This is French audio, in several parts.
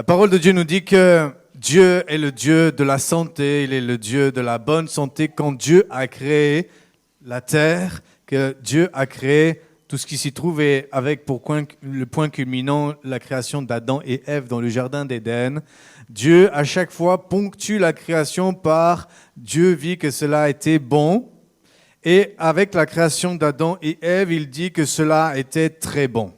La parole de Dieu nous dit que Dieu est le Dieu de la santé, il est le Dieu de la bonne santé. Quand Dieu a créé la terre, que Dieu a créé tout ce qui s'y trouve et avec le point culminant la création d'Adam et Ève dans le jardin d'Éden, Dieu à chaque fois ponctue la création par Dieu vit que cela était bon et avec la création d'Adam et Ève, il dit que cela était très bon.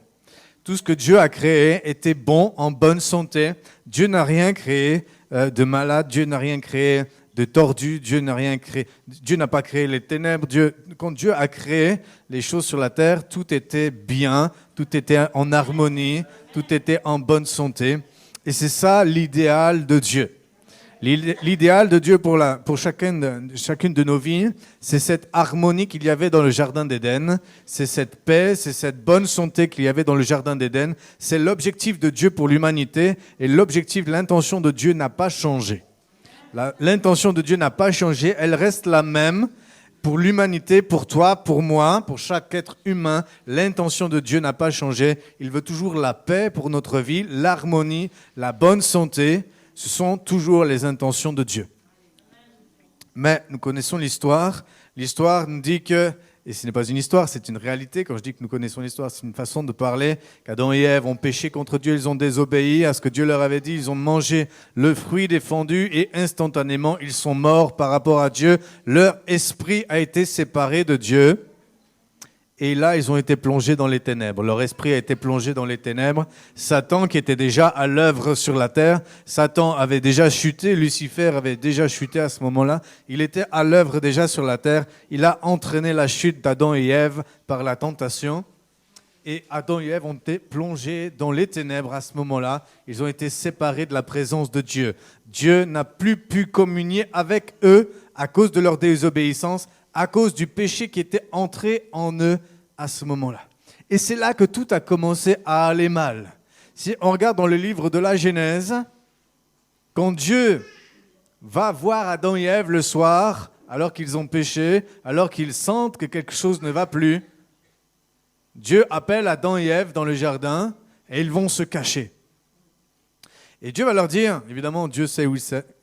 Tout ce que Dieu a créé était bon, en bonne santé. Dieu n'a rien créé de malade, Dieu n'a rien créé de tordu, Dieu n'a pas créé les ténèbres. Quand Dieu a créé les choses sur la terre, tout était bien, tout était en harmonie, tout était en bonne santé. Et c'est ça l'idéal de Dieu. L'idéal de Dieu pour chacune de nos vies, c'est cette harmonie qu'il y avait dans le jardin d'Éden, c'est cette paix, c'est cette bonne santé qu'il y avait dans le jardin d'Éden. C'est l'objectif de Dieu pour l'humanité et l'intention de Dieu n'a pas changé. L'intention de Dieu n'a pas changé, elle reste la même pour l'humanité, pour toi, pour moi, pour chaque être humain. L'intention de Dieu n'a pas changé. Il veut toujours la paix pour notre vie, l'harmonie, la bonne santé. Ce sont toujours les intentions de Dieu. Mais nous connaissons l'histoire. L'histoire nous dit que, et ce n'est pas une histoire, c'est une réalité. Quand je dis que nous connaissons l'histoire, c'est une façon de parler qu'Adam et Ève ont péché contre Dieu, ils ont désobéi à ce que Dieu leur avait dit, ils ont mangé le fruit défendu et instantanément, ils sont morts par rapport à Dieu. Leur esprit a été séparé de Dieu. Et là, ils ont été plongés dans les ténèbres. Leur esprit a été plongé dans les ténèbres. Satan, qui était déjà à l'œuvre sur la terre, Satan avait déjà chuté, Lucifer avait déjà chuté à ce moment-là. Il était à l'œuvre déjà sur la terre. Il a entraîné la chute d'Adam et Ève par la tentation. Et Adam et Ève ont été plongés dans les ténèbres à ce moment-là. Ils ont été séparés de la présence de Dieu. Dieu n'a plus pu communier avec eux à cause de leur désobéissance, à cause du péché qui était entré en eux à ce moment-là. Et c'est là que tout a commencé à aller mal. Si on regarde dans le livre de la Genèse, quand Dieu va voir Adam et Ève le soir, alors qu'ils ont péché, alors qu'ils sentent que quelque chose ne va plus, Dieu appelle Adam et Ève dans le jardin et ils vont se cacher. Et Dieu va leur dire, évidemment Dieu sait où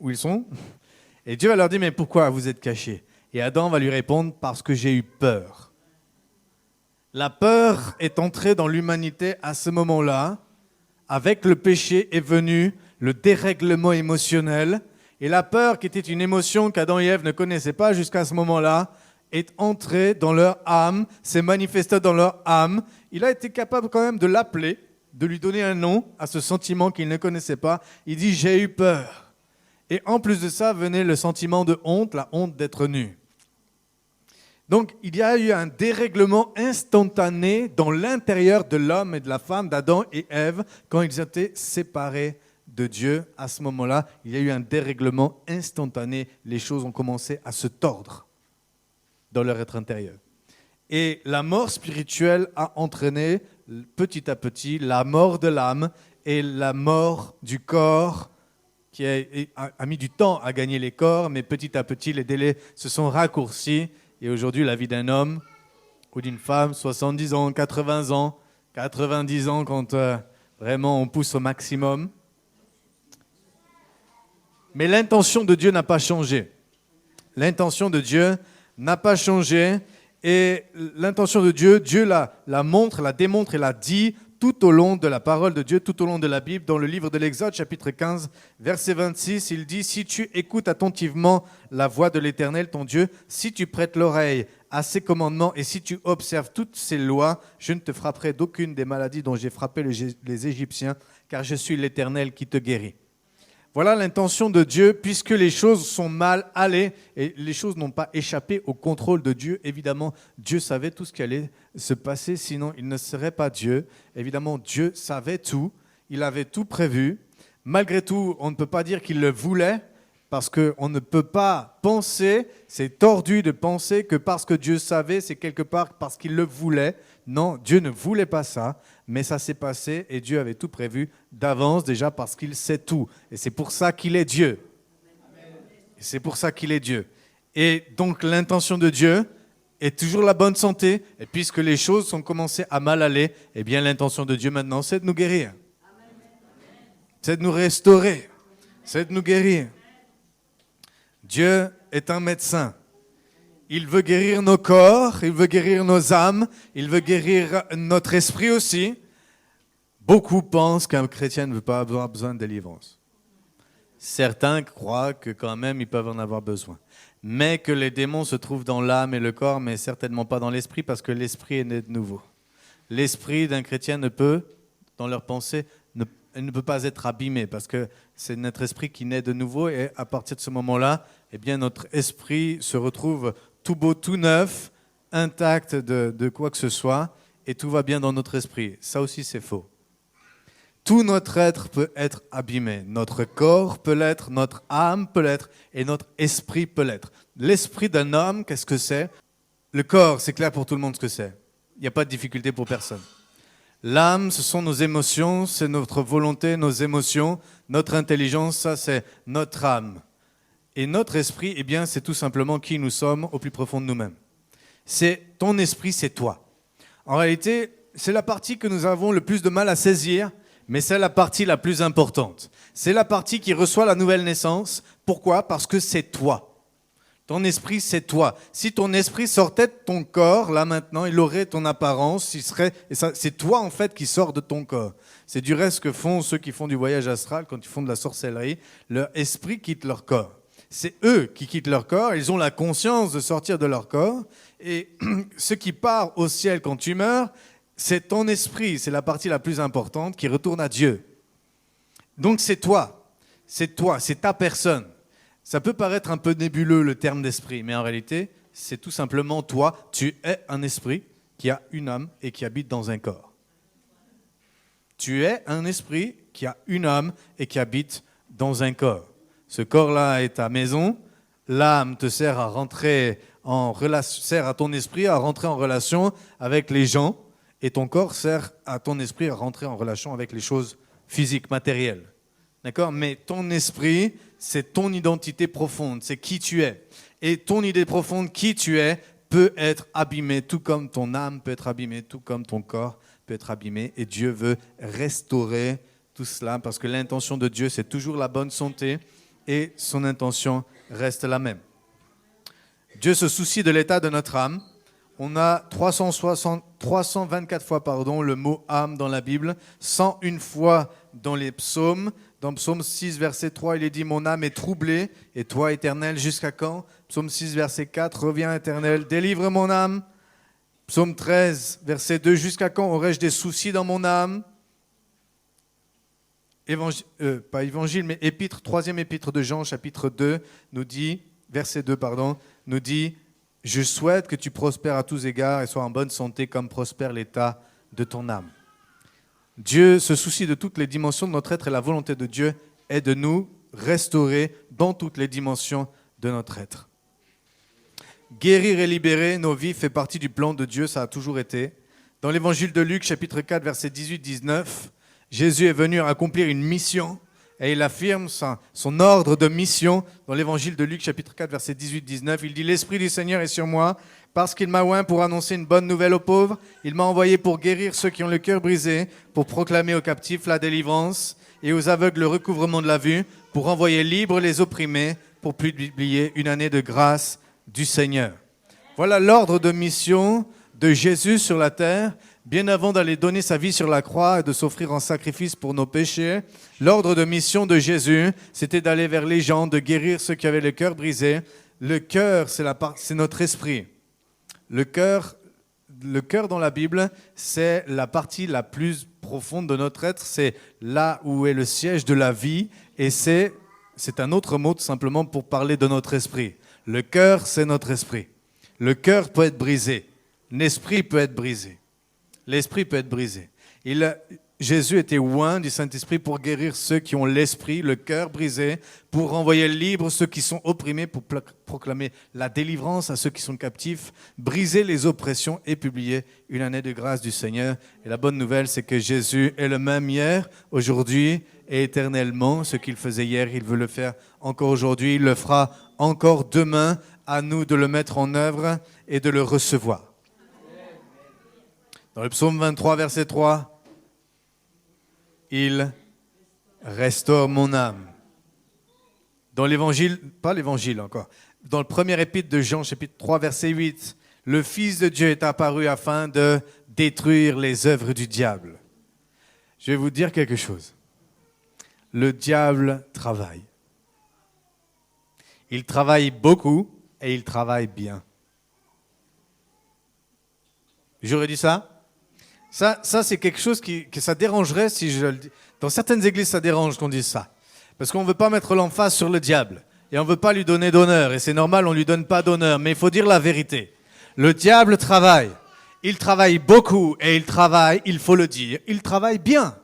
ils sont, et Dieu va leur dire, mais pourquoi vous êtes cachés ? Et Adam va lui répondre, parce que j'ai eu peur. La peur est entrée dans l'humanité à ce moment-là. Avec le péché est venu le dérèglement émotionnel. Et la peur, qui était une émotion qu'Adam et Ève ne connaissaient pas jusqu'à ce moment-là, est entrée dans leur âme, s'est manifestée dans leur âme. Il a été capable quand même de l'appeler, de lui donner un nom à ce sentiment qu'il ne connaissait pas. Il dit « j'ai eu peur ». Et en plus de ça, venait le sentiment de honte, la honte d'être nu. Donc, il y a eu un dérèglement instantané dans l'intérieur de l'homme et de la femme, d'Adam et Ève, quand ils étaient séparés de Dieu. À ce moment-là, il y a eu un dérèglement instantané. Les choses ont commencé à se tordre dans leur être intérieur. Et la mort spirituelle a entraîné petit à petit la mort de l'âme et la mort du corps, qui a mis du temps à gagner les corps, mais petit à petit, les délais se sont raccourcis. Et aujourd'hui, la vie d'un homme ou d'une femme, 70 ans, 80 ans, 90 ans, quand vraiment on pousse au maximum. Mais l'intention de Dieu n'a pas changé. L'intention de Dieu n'a pas changé. Et l'intention de Dieu, Dieu la montre, la démontre et la dit tout au long de la parole de Dieu, tout au long de la Bible. Dans le livre de l'Exode, chapitre 15, verset 26, il dit « Si tu écoutes attentivement la voix de l'Éternel, ton Dieu, si tu prêtes l'oreille à ses commandements et si tu observes toutes ses lois, je ne te frapperai d'aucune des maladies dont j'ai frappé les Égyptiens, car je suis l'Éternel qui te guérit. » Voilà l'intention de Dieu, puisque les choses sont mal allées et les choses n'ont pas échappé au contrôle de Dieu. Évidemment, Dieu savait tout ce qui allait se passer, sinon il ne serait pas Dieu. Évidemment, Dieu savait tout, il avait tout prévu. Malgré tout, on ne peut pas dire qu'il le voulait, parce qu'on ne peut pas penser, c'est tordu de penser que parce que Dieu savait, c'est quelque part parce qu'il le voulait. Non, Dieu ne voulait pas ça, mais ça s'est passé et Dieu avait tout prévu d'avance déjà parce qu'il sait tout. Et c'est pour ça qu'il est Dieu. Et c'est pour ça qu'il est Dieu. Et donc l'intention de Dieu est toujours la bonne santé. Et puisque les choses ont commencé à mal aller, eh bien l'intention de Dieu maintenant, c'est de nous guérir. c'est de nous restaurer, c'est de nous guérir. Dieu est un médecin. Il veut guérir nos corps, il veut guérir nos âmes, il veut guérir notre esprit aussi. Beaucoup pensent qu'un chrétien ne veut pas avoir besoin de délivrance. Certains croient que quand même ils peuvent en avoir besoin. Mais que les démons se trouvent dans l'âme et le corps, mais certainement pas dans l'esprit, parce que l'esprit est né de nouveau. L'esprit d'un chrétien ne peut, dans leur pensée, ne peut pas être abîmé, parce que c'est notre esprit qui naît de nouveau, et à partir de ce moment-là, eh bien, notre esprit se retrouve tout beau, tout neuf, intact de quoi que ce soit, et tout va bien dans notre esprit. Ça aussi, c'est faux. Tout notre être peut être abîmé. Notre corps peut l'être, notre âme peut l'être et notre esprit peut l'être. L'esprit d'un homme, qu'est-ce que c'est? Le corps, c'est clair pour tout le monde ce que c'est. Il n'y a pas de difficulté pour personne. L'âme, ce sont nos émotions, c'est notre volonté, nos émotions. Notre intelligence, ça c'est notre âme. Et notre esprit, eh bien, c'est tout simplement qui nous sommes au plus profond de nous-mêmes. C'est ton esprit, c'est toi. En réalité, c'est la partie que nous avons le plus de mal à saisir, mais c'est la partie la plus importante. C'est la partie qui reçoit la nouvelle naissance. Pourquoi? Parce que c'est toi. Ton esprit, c'est toi. Si ton esprit sortait de ton corps, là maintenant, il aurait ton apparence, c'est toi en fait qui sort de ton corps. C'est du reste que font ceux qui font du voyage astral quand ils font de la sorcellerie. Leur esprit quitte leur corps. C'est eux qui quittent leur corps, ils ont la conscience de sortir de leur corps. Et ce qui part au ciel quand tu meurs, c'est ton esprit, c'est la partie la plus importante qui retourne à Dieu. Donc c'est toi, c'est ta personne. Ça peut paraître un peu nébuleux le terme d'esprit, mais en réalité, c'est tout simplement toi. Tu es un esprit qui a une âme et qui habite dans un corps. Tu es un esprit qui a une âme et qui habite dans un corps. Ce corps-là est ta maison. L'âme te sert à rentrer sert à ton esprit à rentrer en relation avec les gens. Et ton corps sert à ton esprit à rentrer en relation avec les choses physiques, matérielles. D'accord? Mais ton esprit, c'est ton identité profonde, c'est qui tu es. Et ton idée profonde, qui tu es, peut être abîmée, tout comme ton âme peut être abîmée, tout comme ton corps peut être abîmé. Et Dieu veut restaurer tout cela, parce que l'intention de Dieu, c'est toujours la bonne santé, et son intention reste la même. Dieu se soucie de l'état de notre âme. On a 324 fois le mot âme dans la Bible, 101 fois dans les psaumes. Dans Psaume 6, verset 3, il est dit « Mon âme est troublée, et toi, Éternel, jusqu'à quand ?» Psaume 6, verset 4, « Reviens, Éternel, délivre mon âme. » Psaume 13, verset 2, « Jusqu'à quand aurais-je des soucis dans mon âme ?» Troisième épître de Jean, chapitre 2, nous dit, verset 2, nous dit « Je souhaite que tu prospères à tous égards et sois en bonne santé comme prospère l'état de ton âme. » Dieu se soucie de toutes les dimensions de notre être et la volonté de Dieu est de nous restaurer dans toutes les dimensions de notre être. Guérir et libérer nos vies fait partie du plan de Dieu, ça a toujours été. Dans l'évangile de Luc, chapitre 4, verset 18-19, Jésus est venu accomplir une mission et il affirme son ordre de mission dans l'évangile de Luc, chapitre 4, verset 18-19. Il dit « L'Esprit du Seigneur est sur moi, parce qu'il m'a oint pour annoncer une bonne nouvelle aux pauvres. Il m'a envoyé pour guérir ceux qui ont le cœur brisé, pour proclamer aux captifs la délivrance et aux aveugles le recouvrement de la vue, pour envoyer libres les opprimés, pour publier une année de grâce du Seigneur. » Voilà l'ordre de mission de Jésus sur la terre. Bien avant d'aller donner sa vie sur la croix et de s'offrir en sacrifice pour nos péchés, l'ordre de mission de Jésus, c'était d'aller vers les gens, de guérir ceux qui avaient le cœur brisé. Le cœur, c'est notre esprit. Le cœur dans la Bible, c'est la partie la plus profonde de notre être. C'est là où est le siège de la vie. Et c'est un autre mot tout simplement pour parler de notre esprit. Le cœur, c'est notre esprit. Le cœur peut être brisé. L'esprit peut être brisé. L'esprit peut être brisé. Jésus était oint du Saint-Esprit pour guérir ceux qui ont l'esprit, le cœur brisé, pour renvoyer libres ceux qui sont opprimés, pour proclamer la délivrance à ceux qui sont captifs, briser les oppressions et publier une année de grâce du Seigneur. Et la bonne nouvelle, c'est que Jésus est le même hier, aujourd'hui et éternellement. Ce qu'il faisait hier, il veut le faire encore aujourd'hui. Il le fera encore demain. À nous de le mettre en œuvre et de le recevoir. Dans le psaume 23, verset 3, il restaure mon âme. Dans l'évangile, pas l'évangile encore, dans le premier épître de Jean, chapitre 3, verset 8, le Fils de Dieu est apparu afin de détruire les œuvres du diable. Je vais vous dire quelque chose. Le diable travaille. Il travaille beaucoup et il travaille bien. J'aurais dit ça? Ça c'est quelque chose que ça dérangerait si je le dis. Dans certaines églises, ça dérange qu'on dise ça. Parce qu'on ne veut pas mettre l'emphase sur le diable. Et on ne veut pas lui donner d'honneur. Et c'est normal, on ne lui donne pas d'honneur. Mais il faut dire la vérité. Le diable travaille. Il travaille beaucoup et il travaille, il faut le dire, il travaille bien.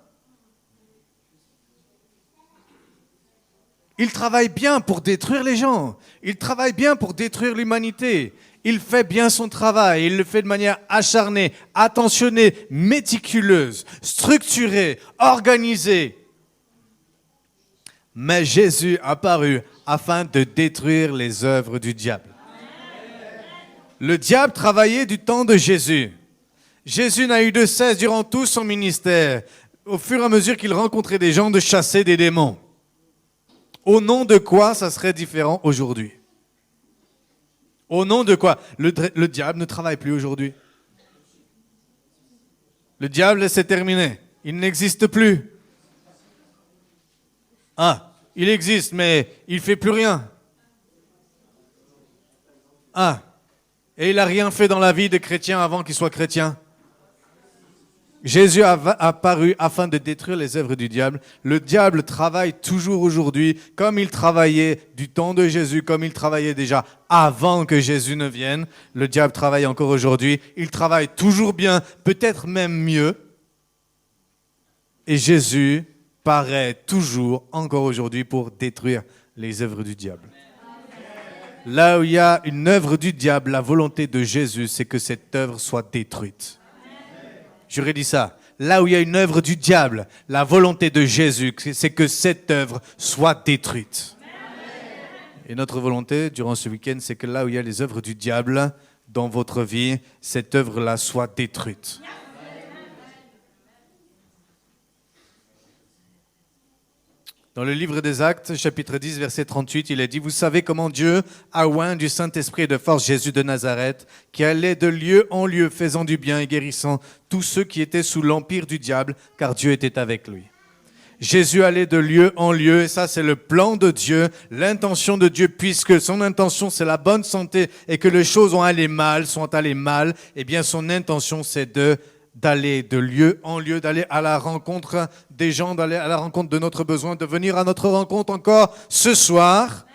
Il travaille bien pour détruire les gens. Il travaille bien pour détruire l'humanité. Il fait bien son travail. Il le fait de manière acharnée, attentionnée, méticuleuse, structurée, organisée. Mais Jésus apparut afin de détruire les œuvres du diable. Le diable travaillait du temps de Jésus. Jésus n'a eu de cesse durant tout son ministère, au fur et à mesure qu'il rencontrait des gens, de chasser des démons. Au nom de quoi ça serait différent aujourd'hui? Au nom de quoi? Le diable ne travaille plus aujourd'hui. Le diable, c'est terminé. Il n'existe plus. Ah, il existe, mais il ne fait plus rien. Ah, et il n'a rien fait dans la vie des chrétiens avant qu'il soit chrétien. Jésus a apparu afin de détruire les œuvres du diable. Le diable travaille toujours aujourd'hui, comme il travaillait du temps de Jésus, comme il travaillait déjà avant que Jésus ne vienne. Le diable travaille encore aujourd'hui. Il travaille toujours bien, peut-être même mieux. Et Jésus paraît toujours, encore aujourd'hui, pour détruire les œuvres du diable. Là où il y a une œuvre du diable, la volonté de Jésus, c'est que cette œuvre soit détruite. J'aurais dit ça. Là où il y a une œuvre du diable, la volonté de Jésus, c'est que cette œuvre soit détruite. Et notre volonté, durant ce week-end, c'est que là où il y a les œuvres du diable dans votre vie, cette œuvre-là soit détruite. Dans le livre des Actes, chapitre 10, verset 38, il est dit « Vous savez comment Dieu a oint du Saint-Esprit et de force Jésus de Nazareth, qui allait de lieu en lieu, faisant du bien et guérissant tous ceux qui étaient sous l'empire du diable, car Dieu était avec lui. » Jésus allait de lieu en lieu, et ça c'est le plan de Dieu, l'intention de Dieu, puisque son intention c'est la bonne santé et que les choses sont allées mal, eh bien son intention c'est d'aller de lieu en lieu, d'aller à la rencontre des gens, d'aller à la rencontre de notre besoin, de venir à notre rencontre encore ce soir,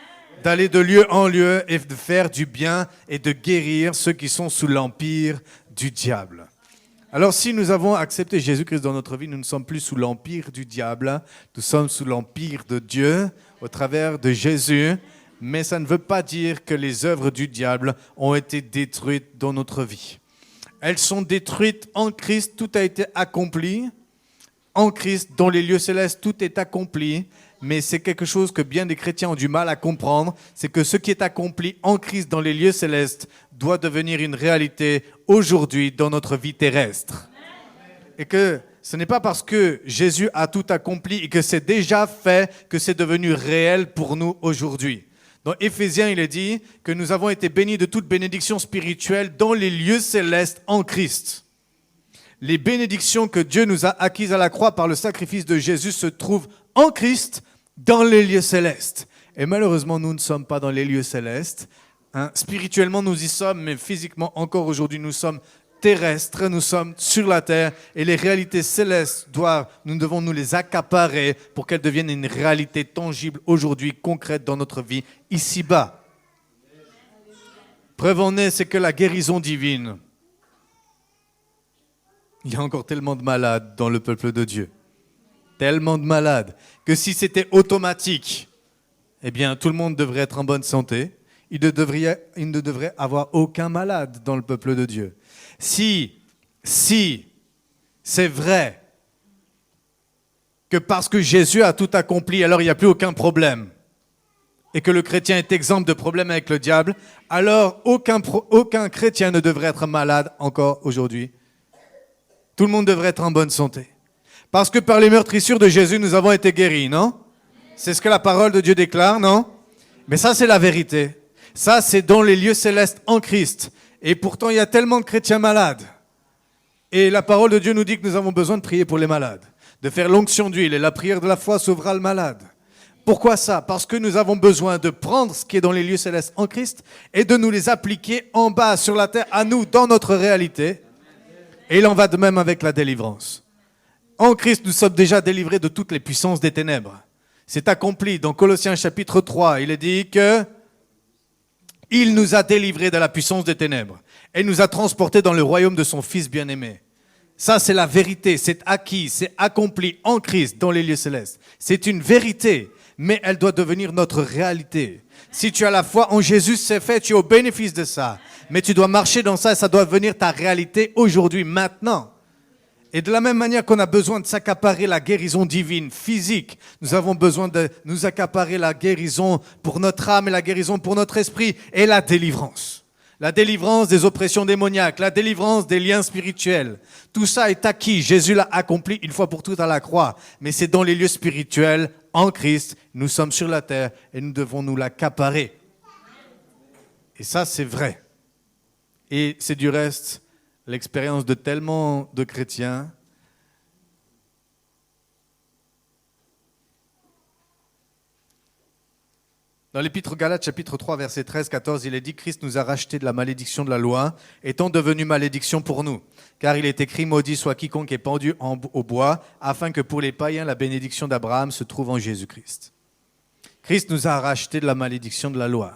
d'aller de lieu en lieu et de faire du bien et de guérir ceux qui sont sous l'empire du diable. Alors si nous avons accepté Jésus-Christ dans notre vie, nous ne sommes plus sous l'empire du diable, nous sommes sous l'empire de Dieu au travers de Jésus, mais ça ne veut pas dire que les œuvres du diable ont été détruites dans notre vie. Elles sont détruites en Christ, tout a été accompli. En Christ, dans les lieux célestes, tout est accompli. Mais c'est quelque chose que bien des chrétiens ont du mal à comprendre. C'est que ce qui est accompli en Christ dans les lieux célestes doit devenir une réalité aujourd'hui dans notre vie terrestre. Et que ce n'est pas parce que Jésus a tout accompli et que c'est déjà fait que c'est devenu réel pour nous aujourd'hui. Dans Éphésiens, il est dit que nous avons été bénis de toute bénédiction spirituelle dans les lieux célestes en Christ. Les bénédictions que Dieu nous a acquises à la croix par le sacrifice de Jésus se trouvent en Christ dans les lieux célestes. Et malheureusement, nous ne sommes pas dans les lieux célestes. Spirituellement, nous y sommes, mais physiquement, encore aujourd'hui, nous sommes terrestres, nous sommes sur la terre et les réalités célestes nous devons nous les accaparer pour qu'elles deviennent une réalité tangible aujourd'hui, concrète dans notre vie, ici-bas. Preuve en est, c'est que la guérison divine, il y a encore tellement de malades dans le peuple de Dieu, tellement de malades, que si c'était automatique, eh bien tout le monde devrait être en bonne santé, il ne devrait avoir aucun malade dans le peuple de Dieu. Si c'est vrai que parce que Jésus a tout accompli, alors il n'y a plus aucun problème, et que le chrétien est exempt de problème avec le diable, alors aucun chrétien ne devrait être malade encore aujourd'hui. Tout le monde devrait être en bonne santé. Parce que par les meurtrissures de Jésus, nous avons été guéris, non? C'est ce que la parole de Dieu déclare, non? Mais ça, c'est la vérité. Ça, c'est dans les lieux célestes en Christ. Et pourtant, il y a tellement de chrétiens malades. Et la parole de Dieu nous dit que nous avons besoin de prier pour les malades, de faire l'onction d'huile, et la prière de la foi sauvera le malade. Pourquoi ça? Parce que nous avons besoin de prendre ce qui est dans les lieux célestes en Christ et de nous les appliquer en bas, sur la terre, à nous, dans notre réalité. Et il en va de même avec la délivrance. En Christ, nous sommes déjà délivrés de toutes les puissances des ténèbres. C'est accompli dans Colossiens chapitre 3. Il est dit que il nous a délivrés de la puissance des ténèbres et nous a transportés dans le royaume de son Fils bien-aimé. Ça, c'est la vérité. C'est acquis, c'est accompli en Christ dans les lieux célestes. C'est une vérité, mais elle doit devenir notre réalité. Si tu as la foi en Jésus, c'est fait, tu es au bénéfice de ça. Mais tu dois marcher dans ça et ça doit devenir ta réalité aujourd'hui, maintenant. Et de la même manière qu'on a besoin de s'accaparer la guérison divine, physique, nous avons besoin de nous accaparer la guérison pour notre âme et la guérison pour notre esprit et la délivrance. La délivrance des oppressions démoniaques, la délivrance des liens spirituels. Tout ça est acquis. Jésus l'a accompli une fois pour toutes à la croix. Mais c'est dans les lieux spirituels, en Christ, nous sommes sur la terre et nous devons nous l'accaparer. Et ça, c'est vrai. Et c'est du reste l'expérience de tellement de chrétiens. Dans l'Épître aux Galates, chapitre 3, verset 13-14, il est dit « Christ nous a rachetés de la malédiction de la loi, étant devenu malédiction pour nous. Car il est écrit, maudit soit quiconque est pendu au bois, afin que pour les païens, la bénédiction d'Abraham se trouve en Jésus-Christ. » Christ nous a rachetés de la malédiction de la loi.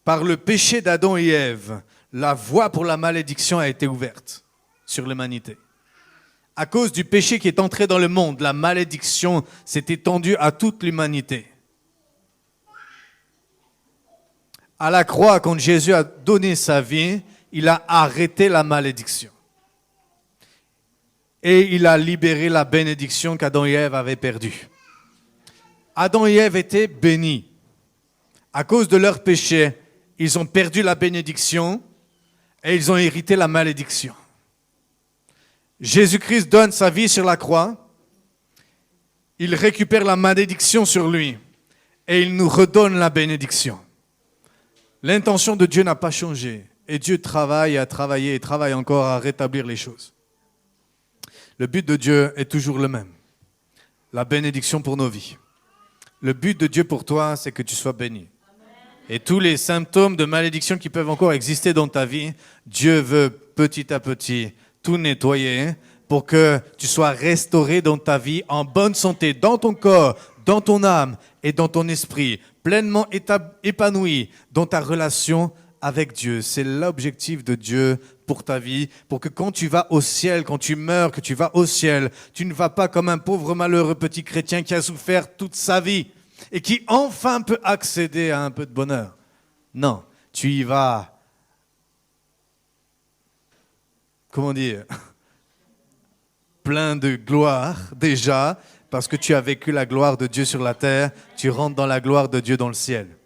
Par le péché d'Adam et Ève, la voie pour la malédiction a été ouverte sur l'humanité. À cause du péché qui est entré dans le monde, la malédiction s'est étendue à toute l'humanité. À la croix, quand Jésus a donné sa vie, il a arrêté la malédiction. Et il a libéré la bénédiction qu'Adam et Ève avaient perdue. Adam et Ève étaient bénis. À cause de leur péché, ils ont perdu la bénédiction et ils ont hérité la malédiction. Jésus-Christ donne sa vie sur la croix. Il récupère la malédiction sur lui et il nous redonne la bénédiction. L'intention de Dieu n'a pas changé et Dieu travaille et a travaillé et travaille encore à rétablir les choses. Le but de Dieu est toujours le même, la bénédiction pour nos vies. Le but de Dieu pour toi, c'est que tu sois béni. Et tous les symptômes de malédiction qui peuvent encore exister dans ta vie, Dieu veut petit à petit tout nettoyer pour que tu sois restauré dans ta vie en bonne santé, dans ton corps, dans ton âme et dans ton esprit, pleinement épanoui dans ta relation avec Dieu. C'est l'objectif de Dieu pour ta vie, pour que quand tu vas au ciel, quand tu meurs, que tu vas au ciel, tu ne vas pas comme un pauvre malheureux petit chrétien qui a souffert toute sa vie et qui enfin peut accéder à un peu de bonheur. Non, tu y vas, comment dire, plein de gloire déjà, parce que tu as vécu la gloire de Dieu sur la terre, tu rentres dans la gloire de Dieu dans le ciel.